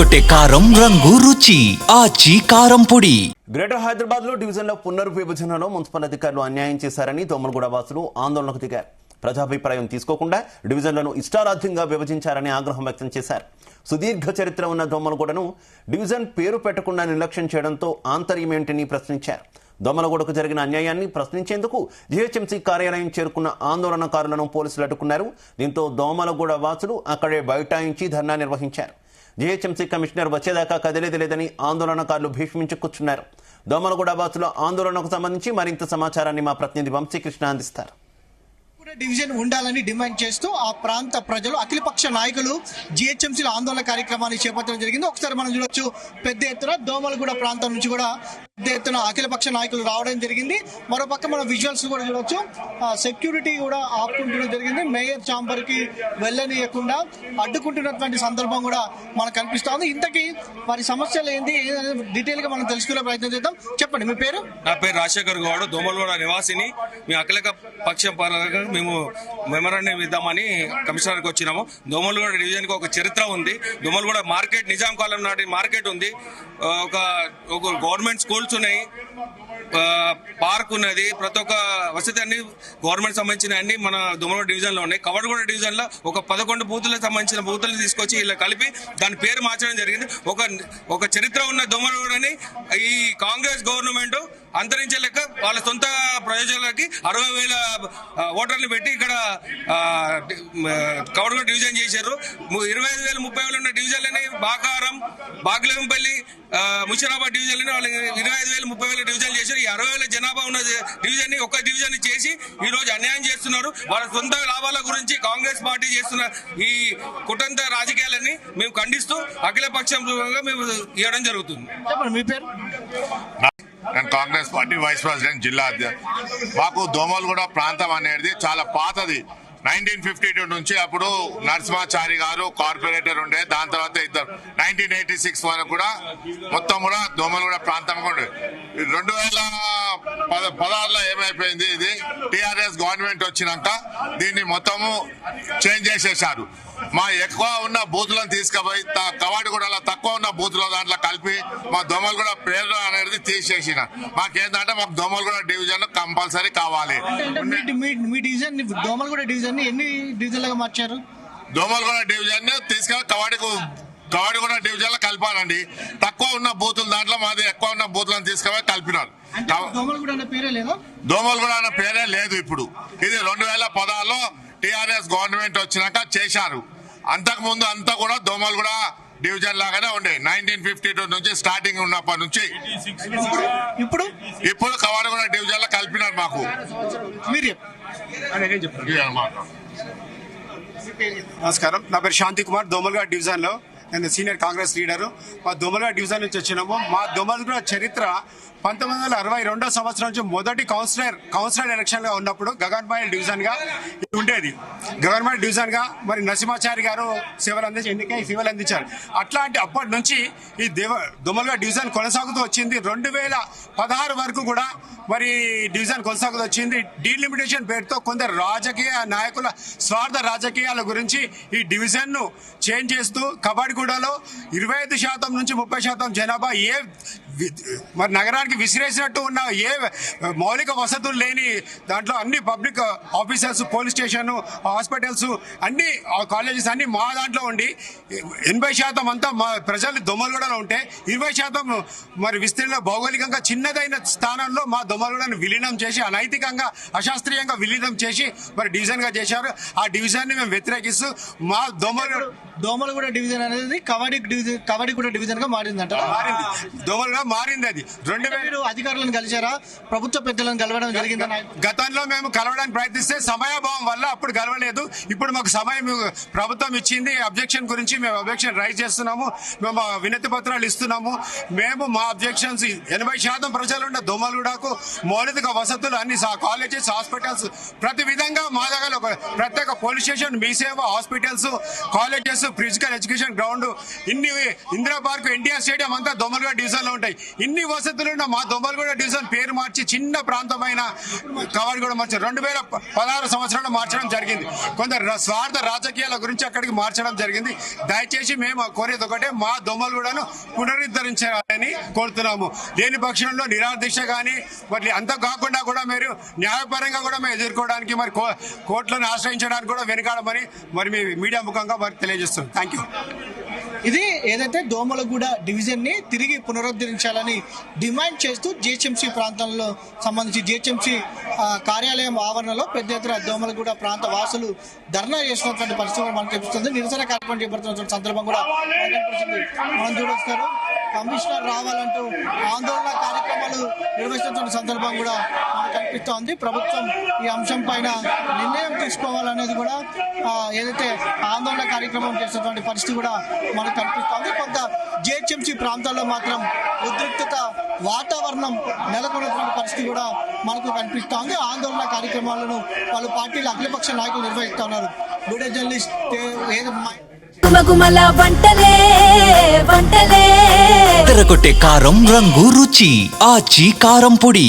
అదరగొట్టే కారం రంగు రుచి ఆచి కారం పొడి. గ్రేటర్ హైదరాబాద్ లో డివిజన్ల పునర్విభజనలో మున్సిపల్ అధికారులు అన్యాయం చేశారని దోమలగూడ వాసులు ఆందోళనకు దిగారు. ప్రజాభిప్రాయం తీసుకోకుండా డివిజన్లను ఇష్టారాజ్యంగా విభజించారని ఆగ్రహం వ్యక్తం చేశారు. సుదీర్ఘ చరిత్ర ఉన్న దోమలగూడను డివిజన్ పేరు పెట్టకుండా నిర్లక్ష్యం చేయడంతో ఆంతర్యమేంటని ప్రశ్నించారు. దోమలగూడకు జరిగిన అన్యాయాన్ని ప్రశ్నించేందుకు జీహెచ్ఎంసీ కార్యాలయం చేరుకున్న ఆందోళనకారులను పోలీసులు అడ్డుకున్నారు. దీంతో దోమలగూడ వాసులు అక్కడే బైఠాయించి ధర్నా నిర్వహించారు. జీహెచ్ఎంసీ కమిషనర్ వచ్చేదాకా కదిలేది లేదని ఆందోళనకారులు భీష్మించి కూర్చున్నారు. దోమలగూడ వాసుల ఆందోళనకు సంబంధించి మరింత సమాచారాన్ని మా ప్రతినిధి వంశీకృష్ణ అందిస్తారు. డివిజన్ ఉండాలని డిమాండ్ చేస్తూ ఆ ప్రాంత ప్రజలు అఖిలపక్ష నాయకులు జిహెచ్ఎంసీలో ఆందోళన కార్యక్రమాన్ని చేపట్టడం జరిగింది. ఒకసారి మనం చూడొచ్చు, పెద్ద ఎత్తున దోమలగూడ ప్రాంతం నుంచి కూడా పెద్ద ఎత్తున అఖిలపక్ష నాయకులు రావడం జరిగింది. మరోపక్క మనం విజువల్స్ కూడా చూడొచ్చు, సెక్యూరిటీ కూడా ఆపుకుంటడం జరిగింది. మేయర్ ఛాంబర్ కి వెళ్ళనీయకుండా అడ్డుకుంటున్నటువంటి సందర్భం కూడా మనకు కనిపిస్తోంది. ఇంతకీ వారి సమస్యలు ఏంటి డీటెయిల్ గా మనం తెలుసుకునే ప్రయత్నం చేద్దాం. చెప్పండి, మీ పేరు? నా పేరు రాజశేఖర్ గౌడ్, దోమలగూడ నివాసిని. మీ అఖిలక పక్షం మేము మెమరాండం ఇద్దామని కమిషనర్కి వచ్చినాము. దోమలగూడ డివిజన్ కి ఒక చరిత్ర ఉంది. దోమలగూడ మార్కెట్ నిజాం కాలం నాటి మార్కెట్ ఉంది. ఒక గవర్నమెంట్ స్కూల్స్ ఉన్నాయి, పార్క్ ఉన్నది. ప్రతి ఒక్క వసతి అన్ని గవర్నమెంట్ సంబంధించిన అన్ని మన దోమలగూడ డివిజన్ లో ఉన్నాయి. కవడగూడ డివిజన్ లో ఒక 11 బూతులకు సంబంధించిన బూతులు తీసుకొచ్చి ఇలా కలిపి దాని పేరు మార్చడం జరిగింది. ఒక చరిత్ర ఉన్న దోమలగూడని ఈ కాంగ్రెస్ గవర్నమెంట్ అంతరించే లెక్క వాళ్ళ సొంత ప్రయోజనాలకి 60,000 ఓటర్లు పెట్టి ఇక్కడ కవడగూడ డివిజన్ చేశారు. 25,000 30,000 ఉన్న డివిజన్లని బాకారం, బాగ్లేంపల్లి, ముషిరాబాద్ డివిజన్లని వాళ్ళు 25,000 30,000 డివిజన్ చేశారు. ఈ 60,000 జనాభా ఉన్న డివిజన్ ని ఒక డివిజన్ చేసి ఈ రోజు అన్యాయం చేస్తున్నారు. వాళ్ళ సొంత లాభాల గురించి కాంగ్రెస్ పార్టీ చేస్తున్న ఈ కుటంత్ర రాజకీయాలని మేము ఖండిస్తూ అఖిల పక్షం మేము ఇవ్వడం జరుగుతుంది. మీ పేరు? నేను కాంగ్రెస్ పార్టీ వైస్ ప్రెసిడెంట్, జిల్లా అధ్యక్షుడు. మాకు దోమలగూడ ప్రాంతం అనేది చాలా పాతది. 1952 నుంచి అప్పుడు నరసింహాచారి గారు కార్పొరేటర్ ఉండే, దాని తర్వాత ఇద్దరు 1986 వరకు కూడా మొత్తం కూడా దోమలగూడ ప్రాంతం కూడా 2016లో ఏమైపోయింది, ఇది టిఆర్ఎస్ గవర్నమెంట్ వచ్చినాక దీన్ని మొత్తము చేంజ్ చేసేసారు. మా ఎక్కువ ఉన్న బూతులను తీసుకుపోయి కవాడిగూడలో తక్కువ ఉన్న బూతుల దాంట్లో కలిపి మా దోమలగూడ పేరు అనేది తీసేసిన. మాకేంటంటే మాకు దోమలగూడ డివిజన్ కంపల్సరీ కావాలి. మీ డివిజన్ దోమలగూడ డివిజన్ ఎన్ని డివిజన్లుగా మార్చారు? దోమలగూడ డివిజన్ తీసుకెళ్ళి కవాడిగూడ డివిజన్ లో కలిపానండి. తక్కువ ఉన్న బూతుల దాంట్లో మాది ఎక్కువ ఉన్న బూతులను తీసుకుపోయి కలిపినారు. దోమలగూడ అనే పేరే లేదా? దోమలగూడ అనే పేరే లేదు ఇప్పుడు. ఇది 2016లో టిఆర్ఎస్ గవర్నమెంట్ వచ్చినాక చేశారు. అంతకు ముందు అంతా కూడా దోమలగూడ డివిజన్ లాగానే ఉండే. 1952 నుంచి స్టార్టింగ్ ఉన్నప్పటి నుంచి ఇప్పుడు కవాడిగూడ డివిజన్ లో కలిపినారు మాకు. నమస్కారం, నా పేరు శాంతి కుమార్. దోమలగూడ డివిజన్ లో నేను సీనియర్ కాంగ్రెస్ లీడరు. మా దోమలగూడ డివిజన్ నుంచి వచ్చినాము. మా దోమలగూడ చరిత్ర 1962 సంవత్సరం నుంచి మొదటి కౌన్సిలర్ ఎలక్షన్ గా ఉన్నప్పుడు గగన్మైల్ డివిజన్ గా ఉండేది. గగన్మైల్ డివిజన్ గా మరి నరసింహాచారి గారు సేవలు అందించారు. అట్లాంటి అప్పటి నుంచి ఈ దోమలగూడ డివిజన్ కొనసాగుతూ వచ్చింది. 2016 వరకు కూడా మరి డివిజన్ కొనసాగుతూ వచ్చింది. డీలిమిటేషన్ పేరుతో కొందరు రాజకీయ నాయకుల స్వార్థ రాజకీయాల గురించి ఈ డివిజన్ ను చేంజ్ చేస్తూ కబాడిగూడలో 25% నుంచి 30% జనాభా మరి నగరానికి విసిరేసినట్టు ఉన్న మౌలిక వసతులు లేని దాంట్లో అన్ని public officers, police station, hospitals, అన్ని కాలేజెస్ అన్ని మా దాంట్లో ఉండి 80% అంతా మా ప్రజలు దోమలగూడలో ఉంటే 20% మరి విస్తీర్ణ భౌగోళికంగా చిన్నదైన స్థానంలో మా దోమలగూడను విలీనం చేసి అనైతికంగా అశాస్త్రీయంగా విలీనం చేసి మరి డివిజన్ గా చేశారు. ఆ డివిజన్ ని మేము వ్యతిరేకిస్తూ మా దోమలగూడ డివిజన్ అనేది కవాడిగూడ డివిజన్ గా మారిందంట. దోమలగూడ మారింది. అది 2000 అధికారులను కలిసారా? ప్రభుత్వ పెద్దలను కలవడం జరిగిందని గతంలో మేము కలవడానికి ప్రయత్నిస్తే సమయాభావం వల్ల అప్పుడు కలవలేదు. ఇప్పుడు మాకు సమయం ప్రభుత్వం ఇచ్చింది. అబ్జెక్షన్ గురించి మేము అబ్జెక్షన్ రైజ్ చేస్తున్నాము. మేము వినతి పత్రాలు ఇస్తున్నాము. మేము మా అబ్జెక్షన్స్ 80% ప్రజలు ఉన్న దోమలగూడకు మౌలిక వసతులు అన్ని కాలేజెస్, హాస్పిటల్స్ ప్రతి విధంగా మా దగ్గర ఒక ప్రత్యేక పోలీస్ స్టేషన్, మీ సేవ, hospitals, colleges, physical education ground ground, ఇన్ని ఇందిరా పార్క్, ఎన్టీఆర్ స్టేడియం అంతా దోమలగూడ డివిజన్ లో ఉంటాయి. ఇన్ని వసతులున్న మా దోమలగూడ డివిజన్ పేరు మార్చి చిన్న ప్రాంతమైన కవాడిగూడ మార్చి 2016 సంవత్సరంలో మార్చడం జరిగింది. కొందరు స్వార్థ రాజకీయాల గురించి అక్కడికి మార్చడం జరిగింది. దయచేసి మేము కోరేది ఒకటే, మా దోమలగూడను పునరుద్ధరించాలని కోరుతున్నాము. లేని పక్షంలో నిరాదీక్ష కానీ మరి అంత కాకుండా కూడా మీరు న్యాయపరంగా కూడా మేము ఎదుర్కోవడానికి మరి కోర్టులను ఆశ్రయించడానికి కూడా వెనుకాడమని మరి మీ మీడియా ముఖంగా మరి తెలియజేస్తున్నాం. Thank you. ఇది ఏదైతే దోమలగూడ డివిజన్ ని తిరిగి పునరుద్ధరించాలని డిమాండ్ చేస్తూ జిహెచ్ఎంసీ ప్రాంతంలో సంబంధించి జిహెచ్ఎంసీ కార్యాలయం ఆవరణలో పెద్ద ఎత్తున దోమలగూడ ప్రాంత వాసులు ధర్నా చేసినటువంటి పరిస్థితి మనకు తెలుస్తుంది. నిరసన కార్యక్రమం చేపడుతున్నటువంటి సందర్భం కూడా మనం చూడొస్తారు. కమిషనర్ రావాలంటూ ఆందోళన కార్యక్రమాలు నిర్వహిస్తున్న సందర్భం కూడా మనకు కనిపిస్తోంది. ప్రభుత్వం ఈ అంశం పైన నిర్ణయం తీసుకోవాలనేది కూడా ఏదైతే ఆందోళన కార్యక్రమం చేస్తున్నటువంటి పరిస్థితి కూడా మనకు కనిపిస్తోంది. కొంత జిహెచ్ఎంసీ ప్రాంతాల్లో మాత్రం ఉద్రిక్తత వాతావరణం నెలకొన్నటువంటి పరిస్థితి కూడా మనకు కనిపిస్తోంది. ఆందోళన కార్యక్రమాలను పలు పార్టీల అఖిలపక్ష నాయకులు నిర్వహిస్తున్నారు. వీడియో జర్నలిస్ట్ గుమగుమల వంటలే వంటలే తెరకొట్టే కారం రంగు రుచి ఆచి కారం పొడి.